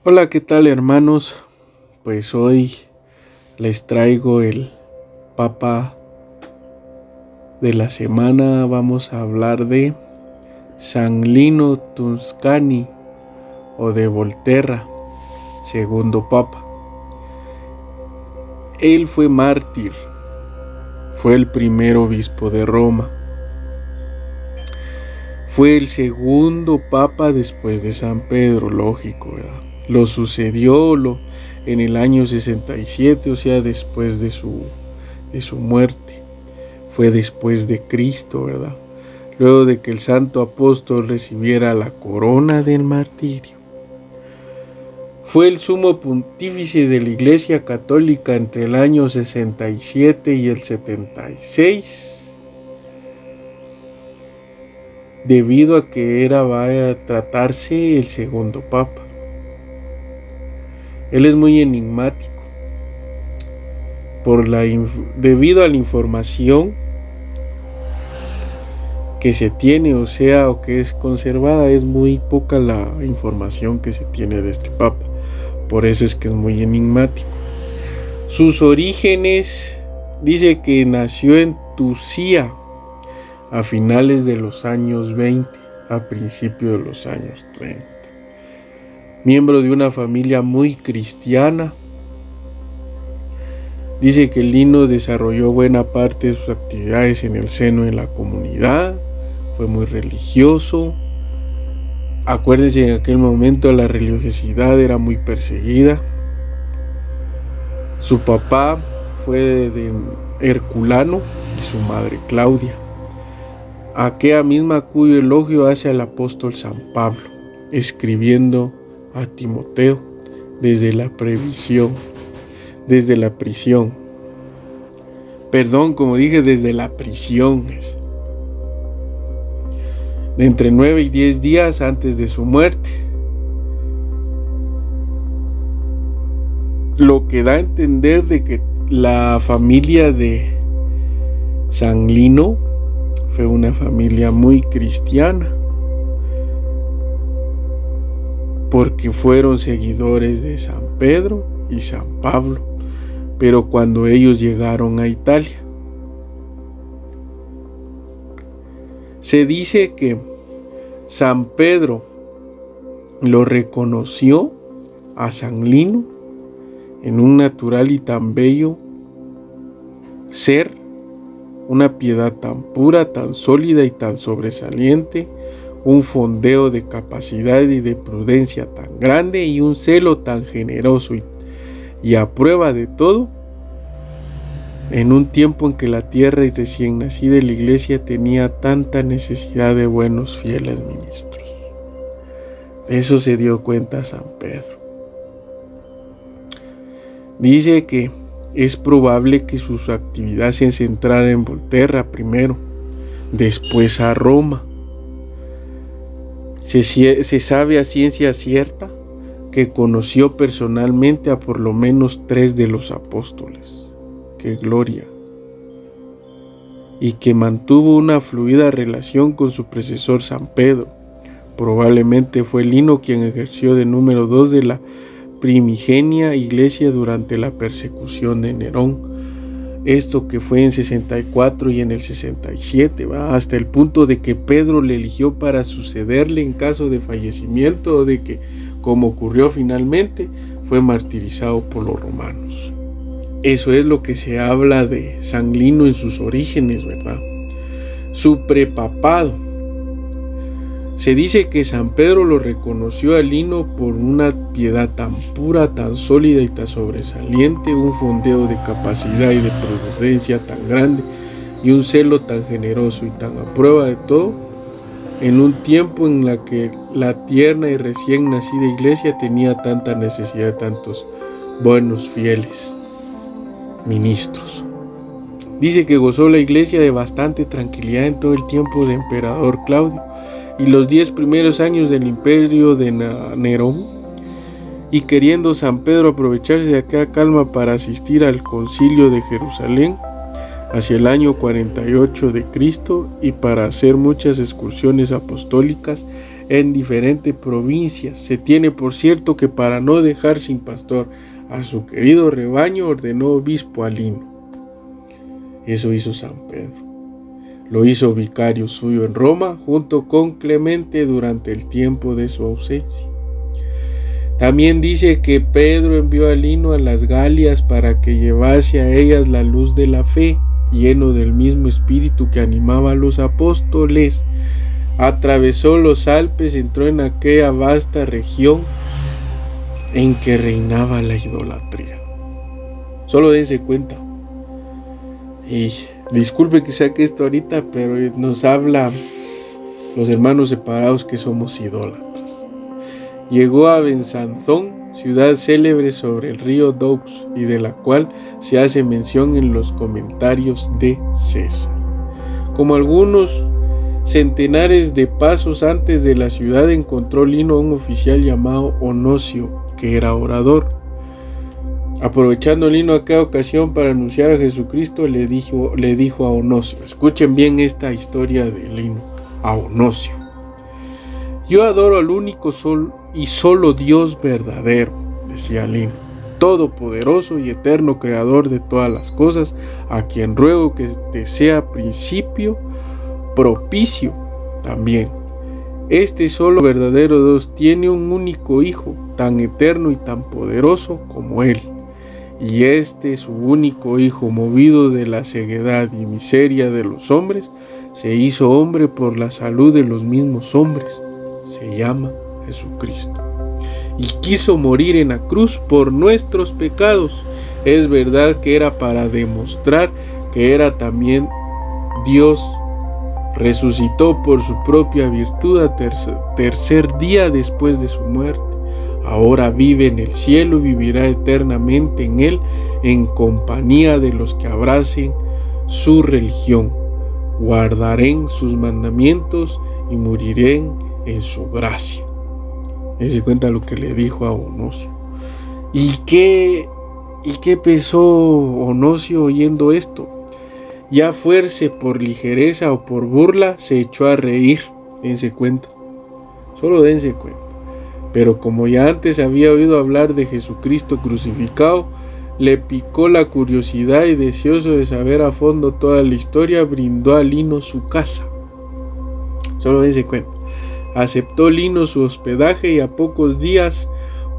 Hola, ¿qué tal, hermanos? Pues hoy les traigo el Papa de la semana. Vamos a hablar de San Lino Tuscany o de Volterra, segundo Papa. Él fue mártir, fue el primer obispo de Roma. Fue el segundo Papa después de San Pedro, lógico, ¿verdad? Lo sucedió en el año 67, o sea, después de su muerte. Fue después de Cristo, ¿verdad? Luego de que el santo apóstol recibiera la corona del martirio. Fue el sumo pontífice de la Iglesia Católica entre el año 67 y el 76. Debido a que va a tratarse el segundo Papa. Él es muy enigmático debido a la información que se tiene, o que es conservada. Es muy poca la información que se tiene de este Papa, por eso es que es muy enigmático. Sus orígenes, dice que nació en Tucía a finales de los años 20, a principios de los años 30. Miembro de una familia muy cristiana. Dice que Lino desarrolló buena parte de sus actividades en el seno de la comunidad. Fue muy religioso. Acuérdense, en aquel momento la religiosidad era muy perseguida. Su papá fue de Herculano y su madre Claudia. Aquella misma cuyo elogio hace al apóstol San Pablo, escribiendo a Timoteo desde la prisión. Desde la prisión. De entre 9 y 10 días antes de su muerte. Lo que da a entender de que la familia de San Lino fue una familia muy cristiana, porque fueron seguidores de San Pedro y San Pablo, pero cuando ellos llegaron a Italia, se dice que San Pedro lo reconoció a San Lino en un natural y tan bello ser, una piedad tan pura, tan sólida y tan sobresaliente, un fondeo de capacidad y de prudencia tan grande y un celo tan generoso y a prueba de todo, en un tiempo en que la tierra y recién nacida la Iglesia tenía tanta necesidad de buenos fieles ministros. De eso se dio cuenta San Pedro. Dice que es probable que su actividad se centrara en Volterra primero, después a Roma. Se sabe a ciencia cierta que conoció personalmente a por lo menos 3 de los apóstoles. ¡Qué gloria! Y que mantuvo una fluida relación con su predecesor San Pedro. Probablemente fue Lino quien ejerció de número 2 de la primigenia iglesia durante la persecución de Nerón. Esto que fue en 64 y en el 67, hasta el punto de que Pedro le eligió para sucederle en caso de fallecimiento, o de que, como ocurrió finalmente, fue martirizado por los romanos. Eso es lo que se habla de San Lino en sus orígenes, ¿verdad? Su prepapado. Se dice que San Pedro lo reconoció a Lino por una piedad tan pura, tan sólida y tan sobresaliente, un fondeo de capacidad y de prudencia tan grande y un celo tan generoso y tan a prueba de todo, en un tiempo en la que la tierna y recién nacida Iglesia tenía tanta necesidad de tantos buenos fieles ministros. Dice que gozó la Iglesia de bastante tranquilidad en todo el tiempo del emperador Claudio y los 10 primeros años del imperio de Nerón, y queriendo San Pedro aprovecharse de aquella calma para asistir al concilio de Jerusalén hacia el año 48 de Cristo y para hacer muchas excursiones apostólicas, en diferentes provincias. Se tiene por cierto que para no dejar sin pastor a su querido rebaño, ordenó obispo a Lino. Eso hizo San Pedro. Lo hizo vicario suyo en Roma junto con Clemente durante el tiempo de su ausencia. También dice que Pedro envió a Lino a las Galias para que llevase a ellas la luz de la fe, lleno del mismo espíritu que animaba a los apóstoles. Atravesó los Alpes, entró en aquella vasta región en que reinaba la idolatría. Solo dense cuenta. Y disculpe que saque esto ahorita, pero nos habla los hermanos separados que somos idólatras. Llegó a Besanzón, ciudad célebre sobre el río Doux, y de la cual se hace mención en los comentarios de César. Como algunos centenares de pasos antes de la ciudad, encontró Lino a un oficial llamado Onocio, que era orador. Aprovechando Lino aquella ocasión para anunciar a Jesucristo, le dijo a Onocio, escuchen bien esta historia de Lino, a Onocio: yo adoro al único y solo Dios verdadero, decía Lino, todopoderoso y eterno creador de todas las cosas, a quien ruego que te sea principio propicio también. Este solo verdadero Dios tiene un único Hijo, tan eterno y tan poderoso como Él. Y su único Hijo, movido de la ceguedad y miseria de los hombres, se hizo hombre por la salud de los mismos hombres. Se llama Jesucristo. Y quiso morir en la cruz por nuestros pecados. Es verdad que era para demostrar que era también Dios. Resucitó por su propia virtud a tercer día después de su muerte. Ahora vive en el cielo y vivirá eternamente en él, en compañía de los que abracen su religión. Guardaré sus mandamientos y moriré en su gracia. Se cuenta lo que le dijo a Onocio. ¿Y qué pensó Onocio oyendo esto? Ya fuerse por ligereza o por burla, se echó a reír. Dense cuenta. Solo dense cuenta. Pero como ya antes había oído hablar de Jesucristo crucificado, le picó la curiosidad y, deseoso de saber a fondo toda la historia, brindó a Lino su casa. Solo dense cuenta. Aceptó Lino su hospedaje y a pocos días,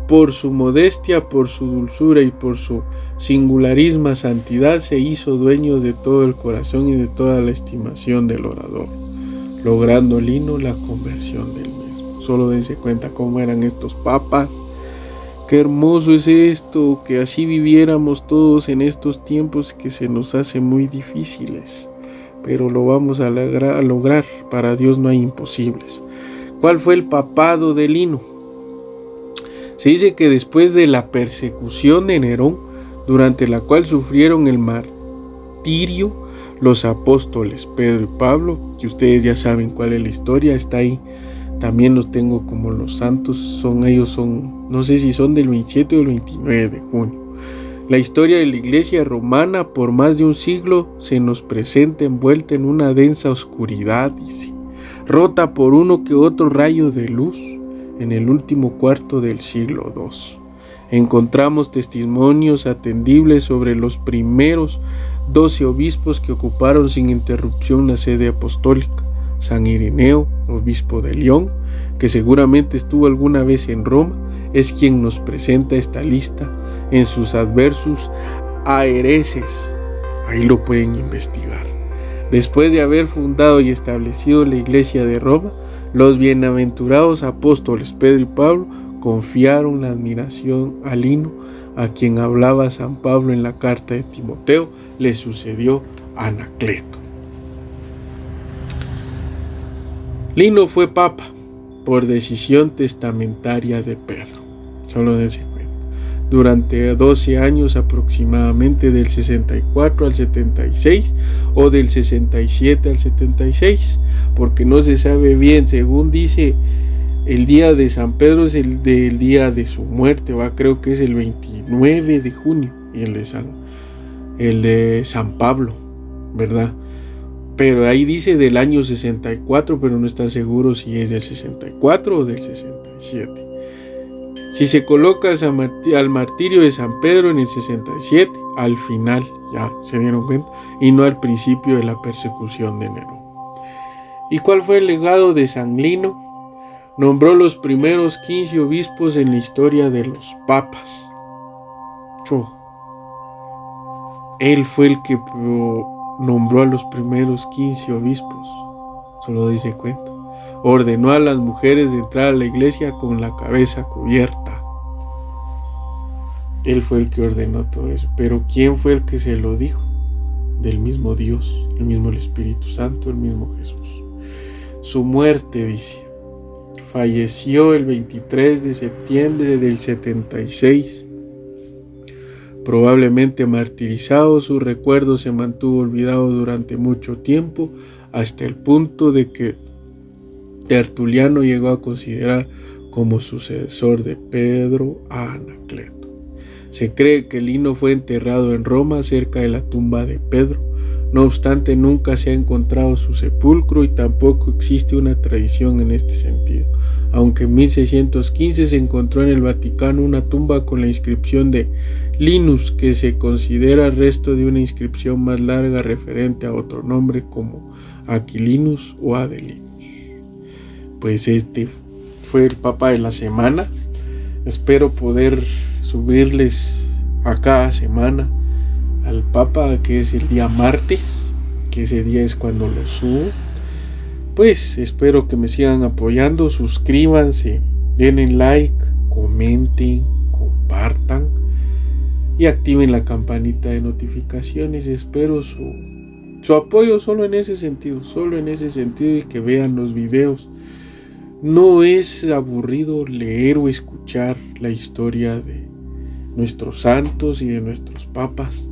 por su modestia, por su dulzura y por su singularísima santidad, se hizo dueño de todo el corazón y de toda la estimación del orador, logrando Lino la conversión del mismo. Solo dense cuenta cómo eran estos papas. Qué hermoso es esto, que así viviéramos todos en estos tiempos que se nos hacen muy difíciles, pero lo vamos a lograr. Para Dios no hay imposibles. ¿Cuál fue el papado de Lino? Se dice que después de la persecución de Nerón, durante la cual sufrieron el martirio los apóstoles Pedro y Pablo, que ustedes ya saben cuál es la historia, está ahí. También los tengo como los santos, ellos son, no sé si son del 27 o del 29 de junio. La historia de la iglesia romana por más de un siglo se nos presenta envuelta en una densa oscuridad, dice, rota por uno que otro rayo de luz. En el último cuarto del siglo II encontramos testimonios atendibles sobre los primeros 12 obispos que ocuparon sin interrupción la sede apostólica. San Ireneo, obispo de León, que seguramente estuvo alguna vez en Roma, es quien nos presenta esta lista en sus Adversus Aereses. Ahí lo pueden investigar. Después de haber fundado y establecido la iglesia de Roma, los bienaventurados apóstoles Pedro y Pablo confiaron la admiración a Lino, a quien hablaba San Pablo en la carta de Timoteo. Le sucedió a Anacleto. Lino fue papa por decisión testamentaria de Pedro. Solo dense cuenta. Durante 12 años aproximadamente, del 64 al 76 o del 67 al 76, porque no se sabe bien. Según dice, el día de San Pedro es el día de su muerte, creo que es el 29 de junio, y el de San Pablo, ¿verdad? pero ahí dice del año 64, pero no están seguros si es del 64 o del 67. Si se coloca al martirio de San Pedro en el 67, al final, ya se dieron cuenta, y no al principio de la persecución de Nerón. ¿Y cuál fue el legado de San Lino? Nombró los primeros 15 obispos en la historia de los papas. Él fue el que nombró a los primeros 15 obispos. Solo dice cuenta. Ordenó a las mujeres de entrar a la iglesia con la cabeza cubierta. Él fue el que ordenó todo eso. Pero ¿quién fue el que se lo dijo? Del mismo Dios, el mismo Espíritu Santo, el mismo Jesús. Su muerte, dice. Falleció el 23 de septiembre del 76. Probablemente martirizado, su recuerdo se mantuvo olvidado durante mucho tiempo, hasta el punto de que Tertuliano llegó a considerar como sucesor de Pedro a Anacleto. Se cree que Lino fue enterrado en Roma cerca de la tumba de Pedro. No obstante, nunca se ha encontrado su sepulcro y tampoco existe una tradición en este sentido. Aunque en 1615 se encontró en el Vaticano una tumba con la inscripción de Linus, que se considera resto de una inscripción más larga referente a otro nombre como Aquilinus o Adelinus. Pues este fue el Papa de la semana. Espero poder subirles a cada semana al Papa, que es el día martes, que ese día es cuando lo subo. Pues espero que me sigan apoyando, suscríbanse, denle like, comenten, compartan y activen la campanita de notificaciones. Espero su apoyo solo en ese sentido, y que vean los videos. No es aburrido leer o escuchar la historia de nuestros santos y de nuestros papas.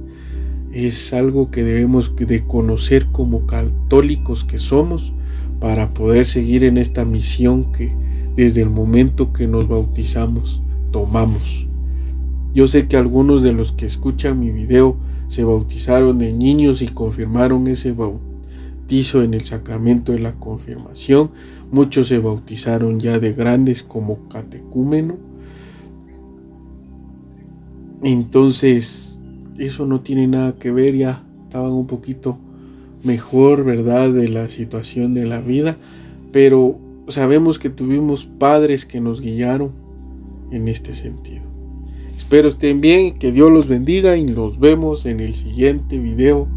Es algo que debemos de conocer como católicos que somos, para poder seguir en esta misión que desde el momento que nos bautizamos tomamos. Yo sé que algunos de los que escuchan mi video se bautizaron de niños y confirmaron ese bautizo en el sacramento de la confirmación. Muchos se bautizaron ya de grandes como catecúmeno. Entonces eso no tiene nada que ver, ya estaban un poquito mejor, ¿verdad?, de la situación de la vida, pero sabemos que tuvimos padres que nos guiaron en este sentido. Espero estén bien, que Dios los bendiga y nos vemos en el siguiente video.